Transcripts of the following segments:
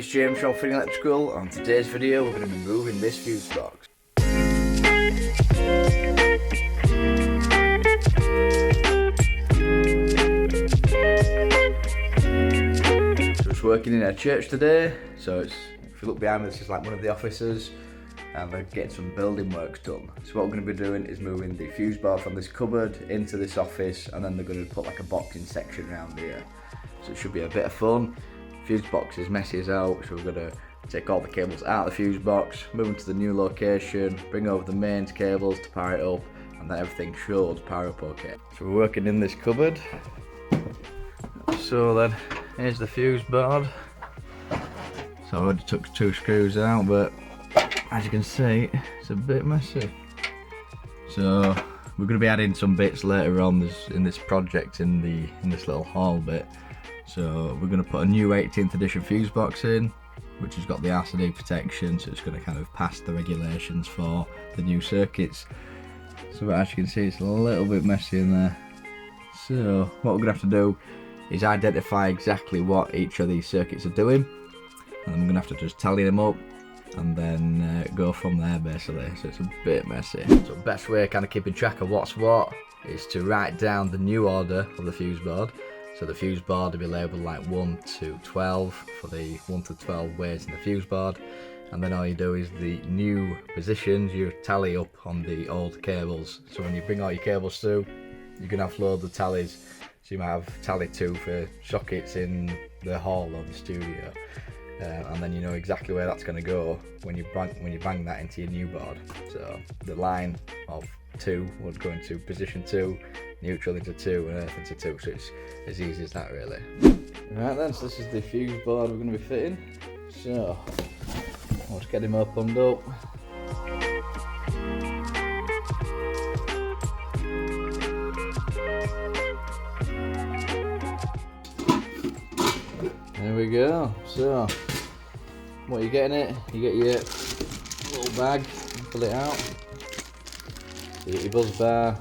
it's James from Finney Electrical. On today's video we're going to be moving this fuse box. So it's working in a church today, so it's, if you look behind me, this is like one of the offices and they're getting some building works done. So what we're going to be doing is moving the fuse board from this cupboard into this office, and then they're going to put like a boxing section around here. So it should be a bit of fun. Fuse box is messy as hell, so we're going to take all the cables out of the fuse box, move them to the new location, bring over the mains cables to power it up, and then everything should power up okay. So we're working in this cupboard. So then, here's the fuse board. So I already took 2 screws out, but as you can see, it's a bit messy. So we're going to be adding some bits later on in this project in this little hall bit. So we're going to put a new 18th edition fuse box in, which has got the RCD protection, so it's going to kind of pass the regulations for the new circuits. So as you can see, it's a little bit messy in there. So what we're going to have to do is identify exactly what each of these circuits are doing, and then we're going to have to just tally them up and then go from there basically. So it's a bit messy. So the best way of kind of keeping track of what's what is to write down the new order of the fuse board. So the fuse board will be labelled like 1 to 12 for the 1 to 12 ways in the fuse board, and then all you do is the new positions you tally up on the old cables. So when you bring all your cables through, you're going to have loads of tallies. So you might have tally 2 for sockets in the hall or the studio. And then you know exactly where that's going to go when you bang that into your new board. So the line of 2 would go into position 2, neutral into 2, and earth into 2. So it's as easy as that really. Right then, so this is the fuse board we're going to be fitting. So let's get him opened up. There we go. So what you get in it, you get your little bag, pull it out. So you get your buzz bar,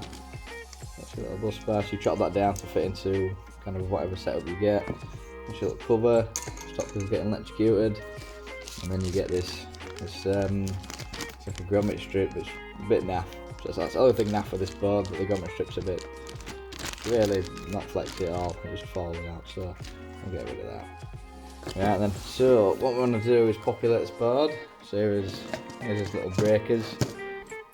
that's your little buzz bar, so you chop that down to fit into kind of whatever setup you get. That's your little cover, stop people getting electrocuted. And then you get this it's like a grommet strip, it's a bit naff. So that's the only thing naff with this board, but the grommet strip's a bit, really not flexy at all, it just falls out, so I'll get rid of that. Right then, so what we're going to do is populate this board. So here's his little breakers.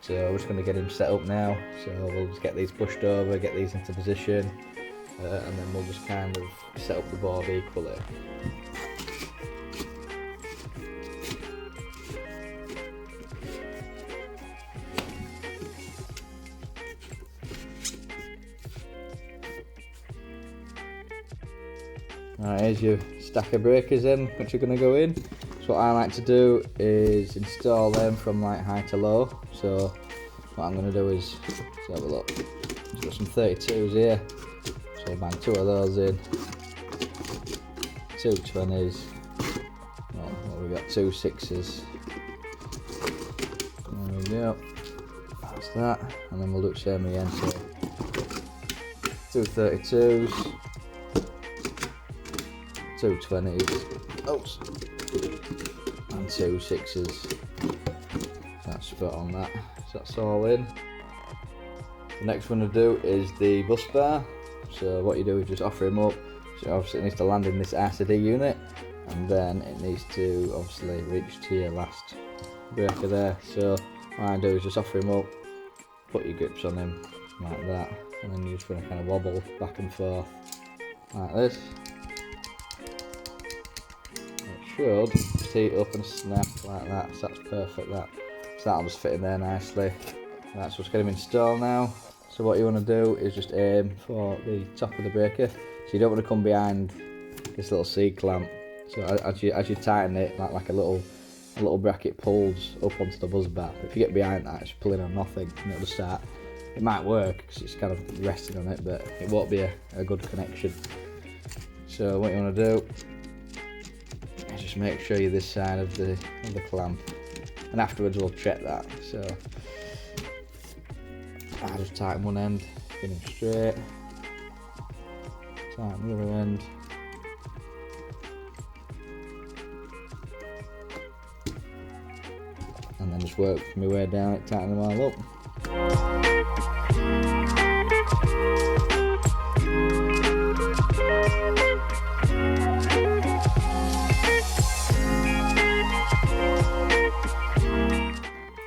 So we're just going to get him set up now. So we'll just get these pushed over, get these into position, and then we'll just kind of set up the board equally. Alright, here's your stack of breakers in, which are going to go in. So what I like to do is install them from like high to low. So what I'm going to do is, let's have a look, I've got some 32s here. So I'll bang 2 of those in, 2 20s, well we've got 2 6s. There we go, that's that. And then we'll do the same again, so 2 32s. 2 20s, oops, and 2 6s. That's spot on that. So that's all in. The next one to do is the bus bar. So what you do is just offer him up. So obviously it needs to land in this RCD unit, and then it needs to obviously reach to your last breaker there. So what I do is just offer him up, put your grips on him like that, and then you're just going to kind of wobble back and forth like this. Should heat up and snap like that, so that's perfect that. So that'll just fit in there nicely. Right, so let's get him installed now. So what you want to do is just aim for the top of the breaker. So you don't want to come behind this little C-clamp. So as you tighten it, like a little bracket pulls up onto the buzz bar. If you get behind that, it's pulling on nothing, and it'll just start. It might work because it's kind of resting on it, but it won't be a good connection. So what you want to do, just make sure you're this side of the clamp, and afterwards we'll check that. So I just tighten one end, get him straight, tighten the other end, just work my way down it, tighten them all up.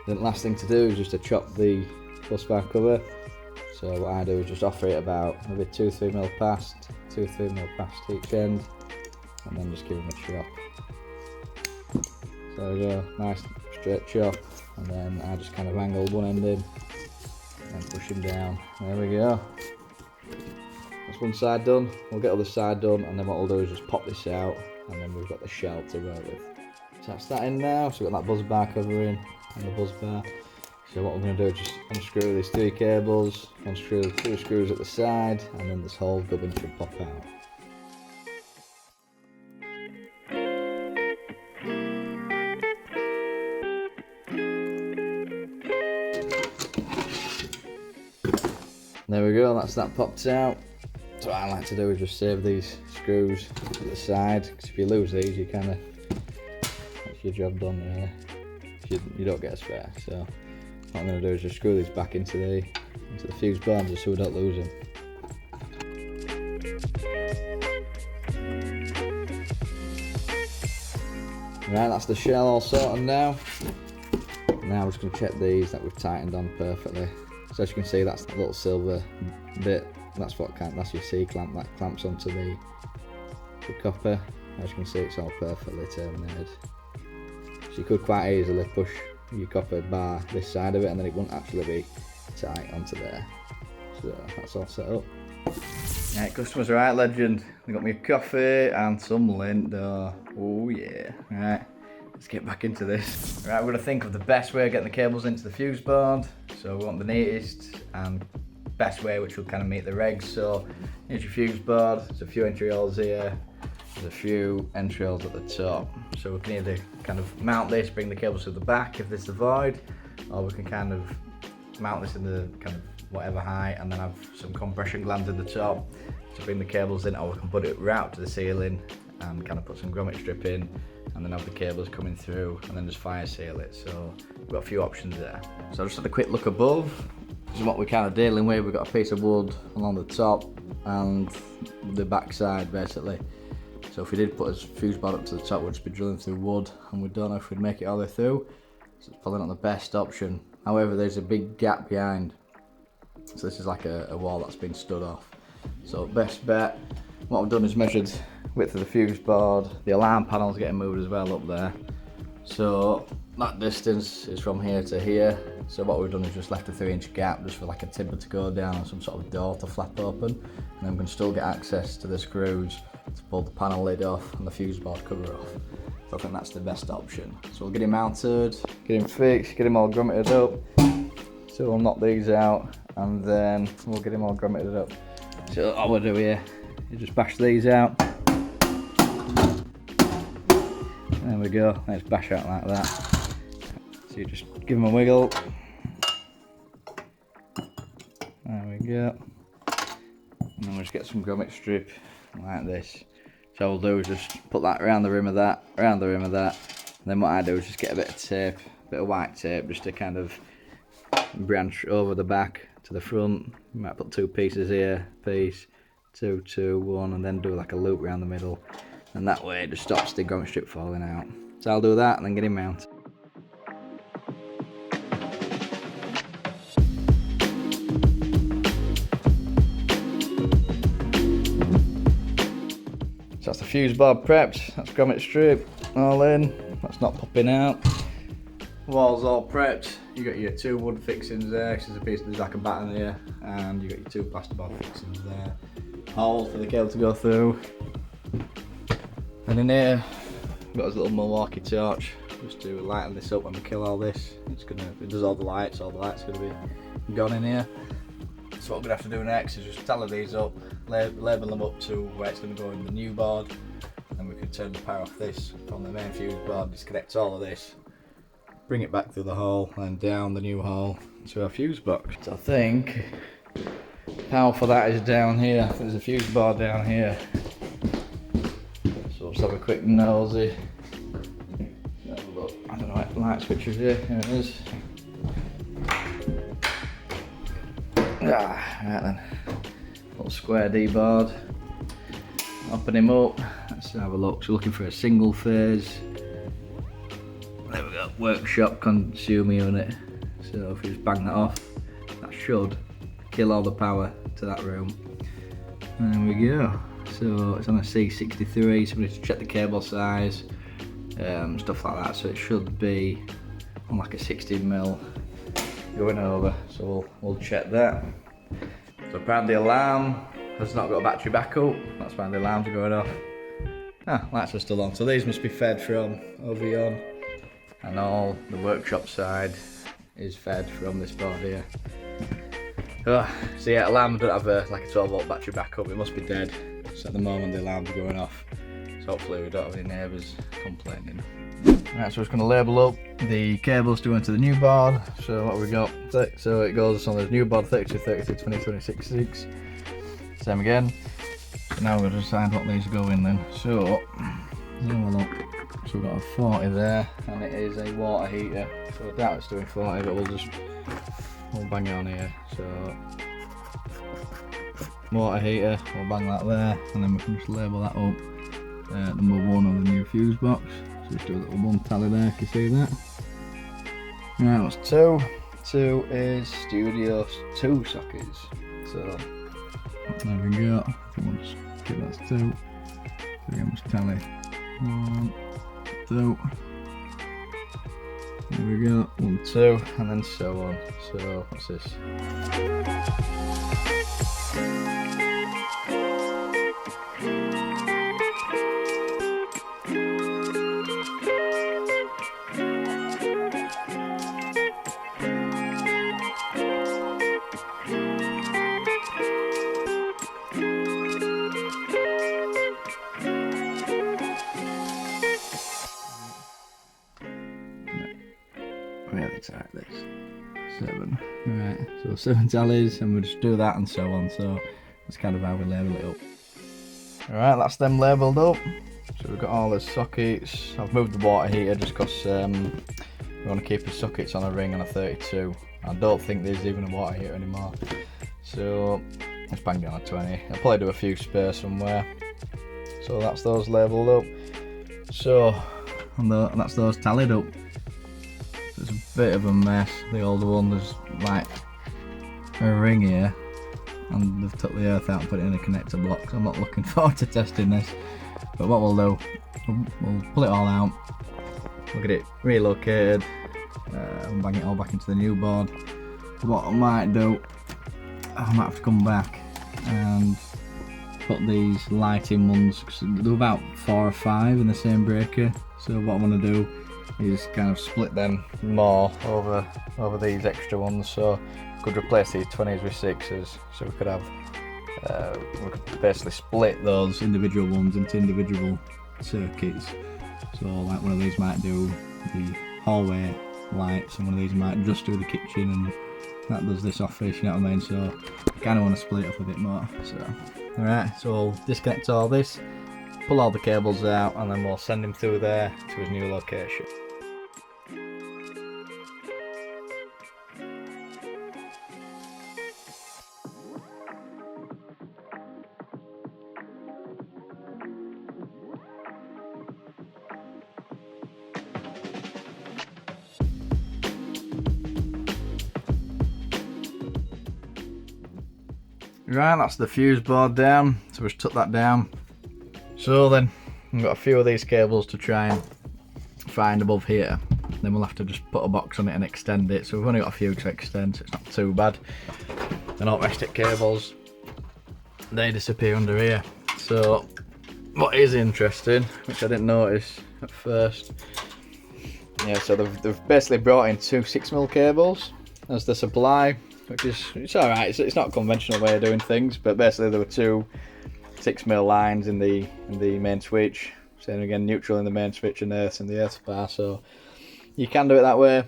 The last thing to do is just to chop the bus bar cover. So what I do is just offer it about maybe 2-3 mil past each end, and then just give them a chop. So there we go, nice straight chop, and then I just kind of angle one end in and push him down. There we go. That's one side done. We'll get the other side done, and then what we'll do is just pop this out, and then we've got the shell to work with. So that's that in now. So we've got that buzz bar cover in and the buzz bar. So what we're going to do is just unscrew these 3 cables, unscrew the 2 screws at the side, and then this whole gubbin should pop out. There we go, that's that popped out. So what I like to do is just save these screws at the side, because if you lose these, you kind of, that's your job done really. You don't get a spare. So what I'm going to do is just screw these back into the fuse bar just so we don't lose them. Right, that's the shell all sorted now. Now we're just going to check these that we've tightened on perfectly. So as you can see, that's that little silver bit. That's your C-clamp that clamps onto the copper. As you can see, it's all perfectly terminated. So you could quite easily push your copper bar this side of it, and then it wouldn't actually be tight onto there. So that's all set up. Right, customers are right, legend. They got me a coffee and some lint though. Oh yeah. Right, let's get back into this. Right, we're going to think of the best way of getting the cables into the fuse board. So we want the neatest and best way which will kind of meet the regs. So here's your fuse board. There's a few entry holes here. There's a few entry holes at the top. So we can either kind of mount this, bring the cables to the back if there's a void, or we can kind of mount this in the kind of whatever height and then have some compression glands in the top to bring the cables in, or we can put it right up to the ceiling and kind of put some grommet strip in and then have the cables coming through and then just fire seal it. So we've got a few options there. So just had a quick look above. This is what we're kind of dealing with. We've got a piece of wood along the top and the back side basically. So if we did put a fuse board up to the top, we'd just be drilling through wood, and we don't know if we'd make it all the way through. So it's probably not the best option. However, there's a big gap behind. So this is like a wall that's been stood off. So best bet, what I've done is measured width of the fuse board. The alarm panel's getting moved as well up there. So that distance is from here to here. So what we've done is just left a 3-inch gap just for like a timber to go down and some sort of door to flap open. And then we can still get access to the screws to pull the panel lid off and the fuse board cover off. So I think that's the best option. So we'll get him mounted, get him fixed, get him all grommeted up. So we'll knock these out and then we'll get him all grommeted up. So all we'll do here is just bash these out. There we go, let's bash out like that. So you just give them a wiggle. There we go. And then we'll just get some grommet strip like this. So all we'll do is just put that around the rim of that, around the rim of that. And then what I do is just get a bit of tape, a bit of white tape, just to kind of branch over the back to the front. You might put 2 pieces here, piece, 2, 2, 1, and then do like a loop around the middle. And that way it just stops the grommet strip falling out. So I'll do that and then get him mounted. So that's the fuse board prepped, that's grommet strip all in, that's not popping out. Walls all prepped, you got your 2 wood fixings there, there's like a batten here, and you got your 2 plasterboard fixings there. Hole for the cable to go through. And in here, we've got this little Milwaukee torch, just to lighten this up when we kill all this. It does all the lights are gonna be gone in here. So what we're gonna have to do next is just tally these up, label them up to where it's gonna go in the new board, and we can turn the power off this from the main fuse board, disconnect all of this, bring it back through the hole and down the new hole to our fuse box. So I think power for that is down here. There's a fuse board down here. So let's have a quick nosy. I don't know, light switches here. Here it is. Right then. Little square D board. Open him up. Let's have a look. So looking for a single phase. There we go. Workshop consumer unit. So if you just bang that off, that should kill all the power to that room. And there we go. So it's on a C63, so we need to check the cable size, stuff like that. So it should be on like a 16mm going over. So we'll check that. So apparently the alarm has not got a battery backup. That's why the alarms are going off. Ah, lights are still on. So these must be fed from over here, and all the workshop side is fed from this board here. Oh, so yeah, alarm don't have like a 12-volt battery backup. It must be dead. So at the moment the alarms are going off. So hopefully we don't have any neighbours complaining. Right, so we're just going to label up the cables to go into the new board. So what have we got? So it goes on the new board 32, 32, 20, 26, 6. Same again. So now we're going to decide what these go in then. So, let's have a look. So we've got a 40 there, and it is a water heater. So I doubt it's doing 40, but we'll bang it on here. So, water heater, we'll bang that there, and then we can just label that up. Number 1 on the new fuse box. So just do a little 1 tally there, can you see that? Right, what's 2? 2 is Studio 2 sockets. So, there we go. I think we'll just give that as 2. So again, just tally 1, 2. There we go, 1, 2, and then so on. So, what's this? Really tight this. 7. Right, so 7 tallies, and we'll just do that and so on. So that's kind of how we label it up. Alright, that's them labelled up. So we've got all the sockets. I've moved the water heater just because we want to keep the sockets on a ring on a 32. I don't think there's even a water heater anymore. So let's bang it on a 20. I'll probably do a few spare somewhere. So that's those labelled up. So, and that's those tallied up. It's a bit of a mess, the older one. There's like a ring here, and they've took the earth out and put it in a connector block. So I'm not looking forward to testing this, but what we'll do, we'll pull it all out, we'll get it relocated, and bang it all back into the new board. What I might do, I might have to come back and put these lighting ones, because they're about 4 or 5 in the same breaker. So what I'm going to do is kind of split them more over these extra ones. So we could replace these 20s with 6s, so we could have we could basically split those individual ones into individual circuits. So like one of these might do the hallway lights, and one of these might just do the kitchen, and that does this office, you know what I mean? So I kind of want to split it up a bit more. So alright, so we'll disconnect all this, pull all the cables out, and then we'll send him through there to his new location. Right, that's the fuse board down, so we just took that down. So then, we've got a few of these cables to try and find above here. Then we'll have to just put a box on it and extend it. So we've only got a few to extend, so it's not too bad. The non-restic cables, they disappear under here. So, what is interesting, which I didn't notice at first, yeah, so they've basically brought in 2 6mm cables as the supply, which is, it's alright, it's not a conventional way of doing things, but basically there were 2 6mm lines in the main switch, same again, neutral in the main switch and earth in the earth bar, so you can do it that way,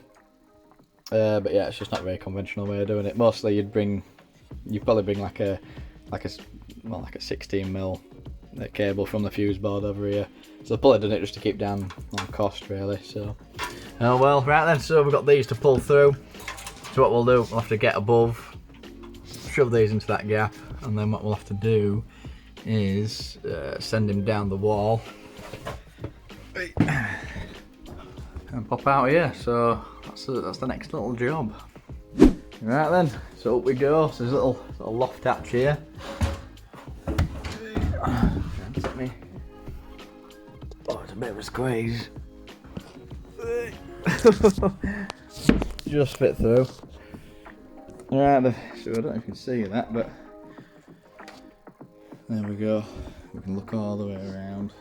but yeah, it's just not a very conventional way of doing it. Mostly you'd probably bring like a 16mm cable from the fuse board over here, so they've probably done it just to keep down on cost really. So Oh well, right then, so we've got these to pull through. So what we'll do, we'll have to get above, shove these into that gap, and then what we'll have to do is send him down the wall and pop out here. So that's the next little job. Right then, so up we go. So there's a little loft hatch here. Oh, it's a bit of a squeeze. Just fit through. Right, so I don't know if you can see that, but there we go. We can look all the way around.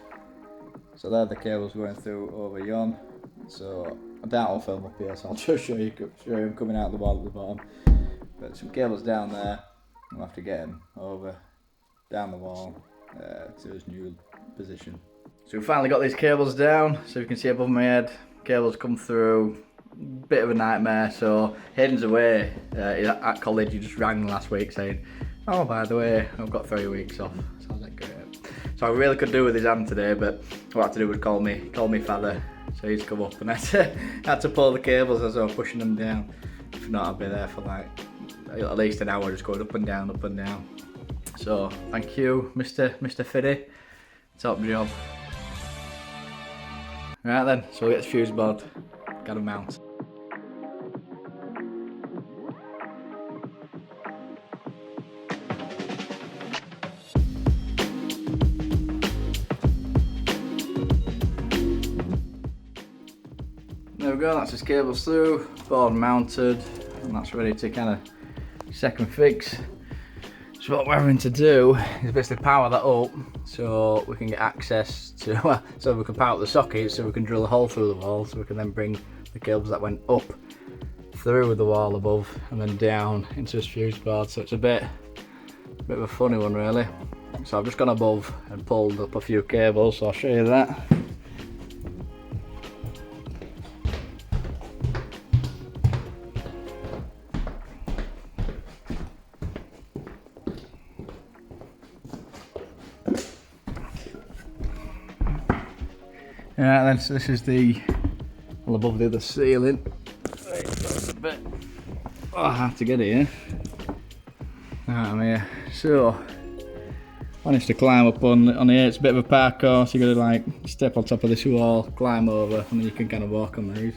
So there are the cables going through over yon. So I doubt I'll film up here, so I'll just show you him coming out the wall at the bottom. But some cables down there. We'll have to get him over, down the wall to his new position. So we finally got these cables down. So you can see above my head, cables come through. Bit of a nightmare. So Hayden's away at college. He just rang last week saying, "Oh, by the way, I've got 3 weeks off." So I was like, great. So I really could do with his hand today, but what I had to do was call me father. So he's come up and I had to pull the cables as I was pushing them down. If not, I'd be there for like at least an hour just going up and down, up and down. So thank you, Mr. Finney. Top job. Right then, so we'll get the fuse board. Got to mount. There we go, that's his cables through, board mounted, and that's ready to kind of second fix. So what we're having to do is basically power that up so we can get access to, so we can power up the socket so we can drill a hole through the wall so we can then bring the cables that went up through the wall above and then down into his fuse board. So it's a bit of a funny one really. So I've just gone above and pulled up a few cables, so I'll show you that. Right then, so this is the well above the other ceiling. Right, that's a bit hard to get here. Right, I'm here. So managed to climb up on here. It's a bit of a parkour, so you got to like step on top of this wall, climb over, and then you can kind of walk on these.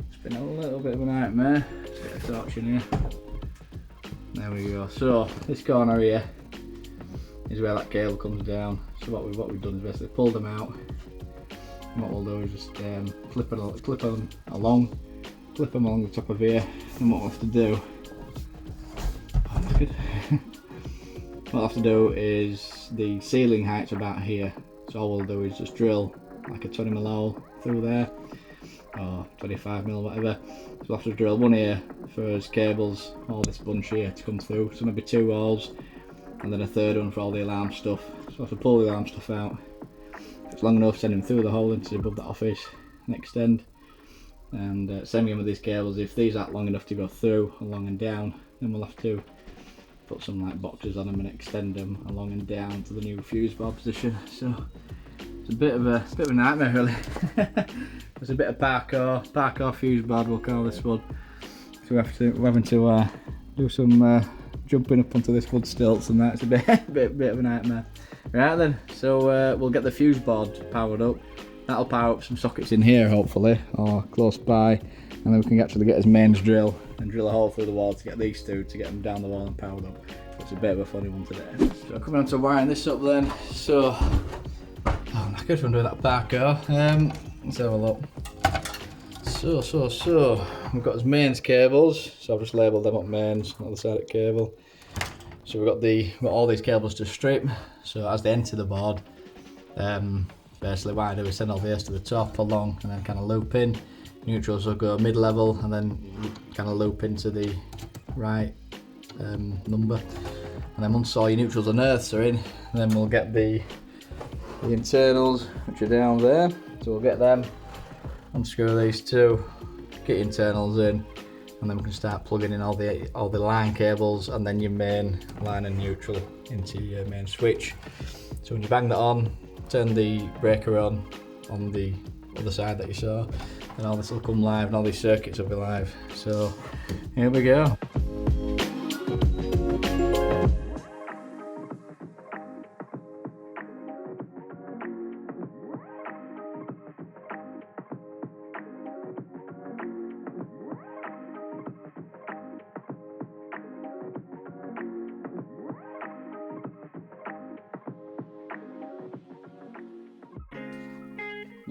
It's been a little bit of a nightmare. Let's get a torch in here. There we go. So this corner here is where that cable comes down. So what we've done is basically pulled them out. And what we'll do is just clip them along the top of here. And what we'll have to do, what we'll have to do is the ceiling height's about here. So all we'll do is just drill like a 20mm hole through there, or 25mm, whatever. So we'll have to drill one here for his cables, all this bunch here to come through. So maybe 2 holes, and then a third one for all the alarm stuff. So we'll have to pull the alarm stuff out. If it's long enough, send him through the hole into above that office and extend. And same again with these cables. If these aren't long enough to go through along and down, then we'll have to put some like boxes on them and extend them along and down to the new fuse board position. So it's a bit of a nightmare really. It's a bit of parkour fuse board we'll call this one. So we're having to do some jumping up onto this wood stilts, and that's a bit of a nightmare. Right then, so we'll get the fuse board powered up. That'll power up some sockets in here hopefully, or close by, and then we can actually get his mains drill and drill a hole through the wall to get these two, to get them down the wall and powered up. So it's a bit of a funny one today. So coming on to wiring this up then. So, oh, knackered from doing that parkour. Let's have a look. So we've got his mains cables. So I've just labelled them up mains on the side of the cable. So we've got all these cables to strip. So as they enter the board, basically what I do is send all the S to the top along and then kind of loop in. Neutrals will go mid-level and then kind of loop into the right number. And then once all your neutrals and earths are in, then we'll get the internals, which are down there. So we'll get them, unscrew these two, get your internals in, and then we can start plugging in all the line cables and then your main line and neutral into your main switch. So when you bang that on, turn the breaker on the other side that you saw, and all this will come live and all these circuits will be live. So here we go.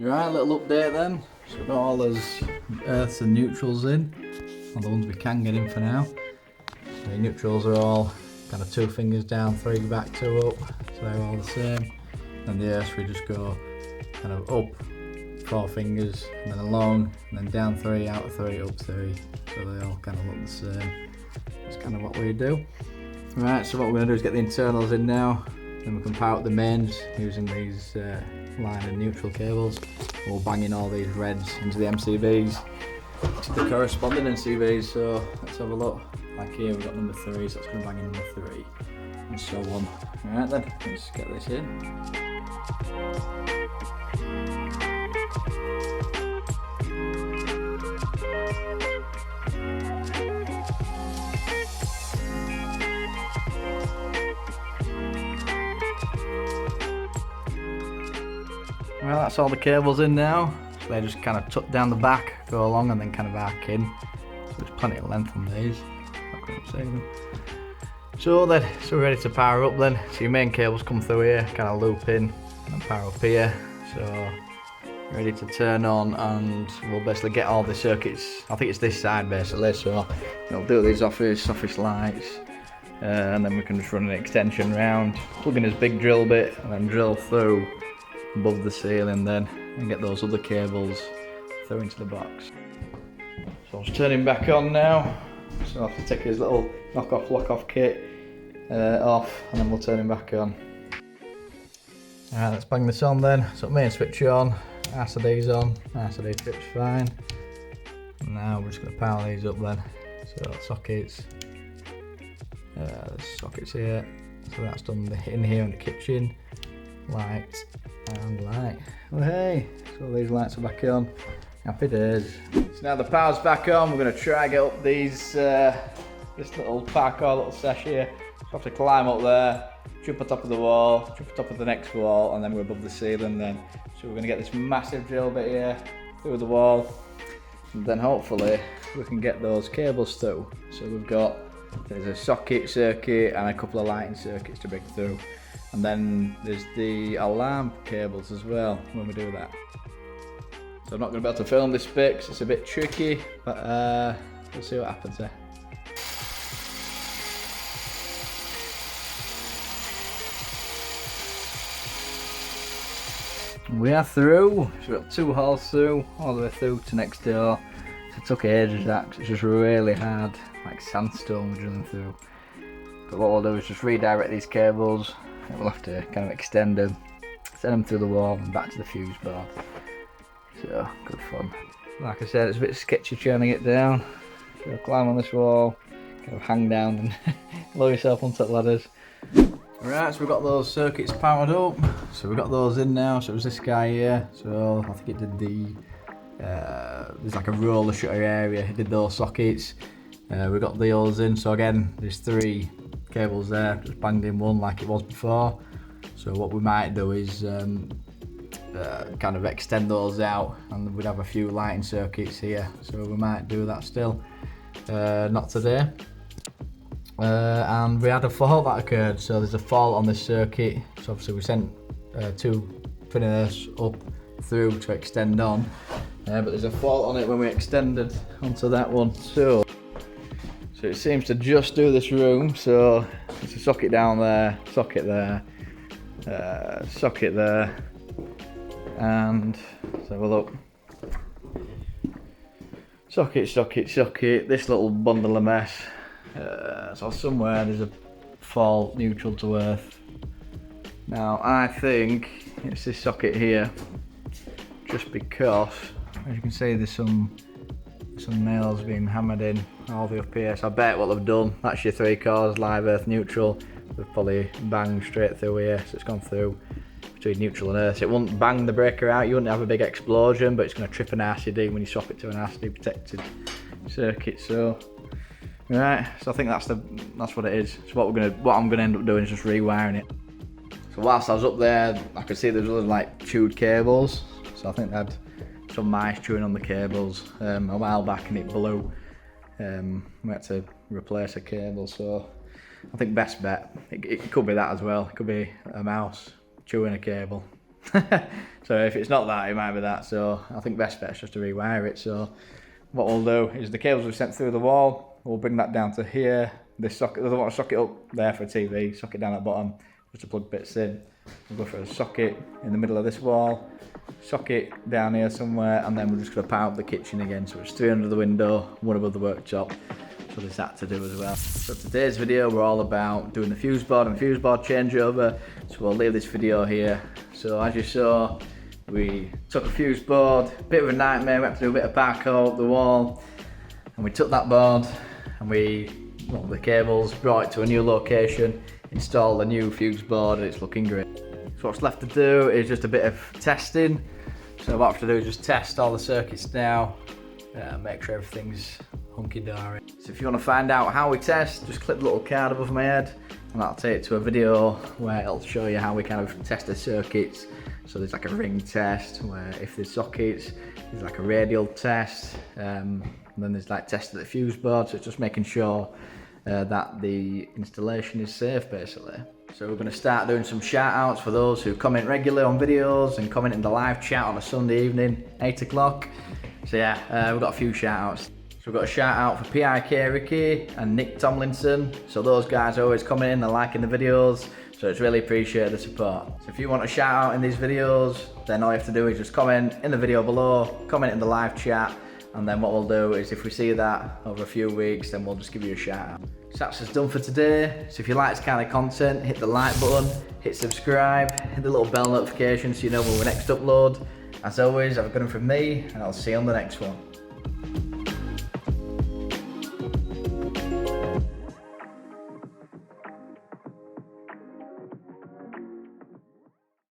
Right, little update then. So we've got all those earths and neutrals in, all the ones we can get in for now. So the neutrals are all kind of 2 fingers down, 3 back, 2 up, so they're all the same. And the earths we just go kind of up 4 fingers, and then along, and then down 3, out 3, up 3. So they all kind of look the same. That's kind of what we do. Right, so what we're going to do is get the internals in now, then we can power up the mains using these line and neutral cables. We'll bang in all these reds into the MCBs, to the corresponding MCBs. So let's have a look. Like here we've got number 3, so it's going to bang in number 3, and so on. Alright then, let's get this in. Well, that's all the cables in now, so they just kind of tuck down the back, go along, and then kind of arc in. So there's plenty of length on these. I couldn't say them. So we're ready to power up then. So your main cables come through here, kind of loop in, and power up here. So ready to turn on, and we'll basically get all the circuits. I think it's this side basically. So we'll do these office lights, and then we can just run an extension round, plug in this big drill bit, and then drill through above the ceiling then, and get those other cables through into the box. So I'm just turning back on now, so I'll have to take his little knock-off, lock-off kit off, and then we'll turn him back on. Alright, let's bang this on then. So main switch on, RCD's on, RCD trip's fine. And now we're just going to power these up then. So sockets, there's sockets here, so that's done in here in the kitchen. Light and light. Oh hey, so these lights are back on. Happy days. So now the power's back on, we're going to try and get up these this little parkour little sesh here. So I have to climb up there, jump on top of the wall, jump on top of the next wall, and then we're above the ceiling then. So we're going to get this massive drill bit here through the wall, and then hopefully we can get those cables through. So there's a socket circuit and a couple of lighting circuits to bring through. And then there's the alarm cables as well when we do that. So I'm not going to be able to film this bit because it's a bit tricky, but we'll see what happens there. We are through. So we've got 2 holes through, all the way through to next door. So it took ages that, because it's just really hard, like sandstone we're drilling through. But what we'll do is just redirect these cables. We'll have to kind of extend them, send them through the wall and back to the fuse board. So, good fun. Like I said, it's a bit sketchy turning it down. So climb on this wall, kind of hang down and lower yourself onto the ladders. Right, so we've got those circuits powered up. So we've got those in now, so it was this guy here. So I think it did the, there's like a roller shutter area, it did those sockets. We've got the others in, so again, there's 3 cables there, just banged in one like it was before. So what we might do is kind of extend those out, and we'd have a few lighting circuits here, so we might do that still. Not today. And we had a fault that occurred, so there's a fault on this circuit. So obviously we sent 2 Finney up through to extend on, but there's a fault on it when we extended onto that one. So it seems to just do this room, so there's a socket down there, socket there, socket there, and let's have a look. Socket, socket, socket, this little bundle of mess. So somewhere there's a fault neutral to earth. Now I think it's this socket here, just because, as you can see, there's some nails being hammered in all the way up here. So I bet what they've done, that's your 3 cores, live, earth, neutral. They've probably banged straight through here, so it's gone through between neutral and earth. It won't bang the breaker out, you wouldn't have a big explosion, but it's going to trip an RCD when you swap it to an RCD protected circuit. So, right, so I think that's what it is. So what I'm gonna end up doing is just rewiring it. So whilst I was up there, I could see there was like chewed cables. So I think they had some mice chewing on the cables a while back, and it blew. We had to replace a cable. So I think best bet, it could be that as well. It could be a mouse chewing a cable. So if it's not that, it might be that. So I think best bet is just to rewire it. So what we'll do is the cables we've sent through the wall, we'll bring that down to here. This socket, I don't want to socket up there for a TV, socket down at the bottom, just to plug bits in. We'll go for a socket in the middle of this wall, socket down here somewhere, and then we're just going to power up the kitchen again. So it's 3 under the window, 1 above the worktop. So there's that to do as well. So today's video, we're all about doing the fuse board and fuse board changeover. So we'll leave this video here. So as you saw, we took a fuse board, bit of a nightmare, we had to do a bit of parkour up the wall, and we took that board and the cables, brought it to a new location, installed a new fuse board, and it's looking great. So what's left to do is just a bit of testing. So what I have to do is just test all the circuits now, make sure everything's hunky-dory. So if you want to find out how we test, just click the little card above my head, and that'll take you to a video where it'll show you how we kind of test the circuits. So there's like a ring test, where if there's sockets, there's like a radial test, and then there's like test of the fuse board. So it's just making sure that the installation is safe, basically. So we're going to start doing some shout outs for those who comment regularly on videos and comment in the live chat on a Sunday evening, 8 o'clock. So yeah, we've got a few shout outs. So we've got a shout out for PIK Ricky and Nick Tomlinson. So those guys are always commenting, they're liking the videos. So it's really appreciated the support. So if you want a shout out in these videos, then all you have to do is just comment in the video below, comment in the live chat, and then what we'll do is if we see that over a few weeks, then we'll just give you a shout out. So that's just done for today. So if you like this kind of content, hit the like button, hit subscribe, hit the little bell notification so you know when we next upload. As always, have a good one from me, and I'll see you on the next one.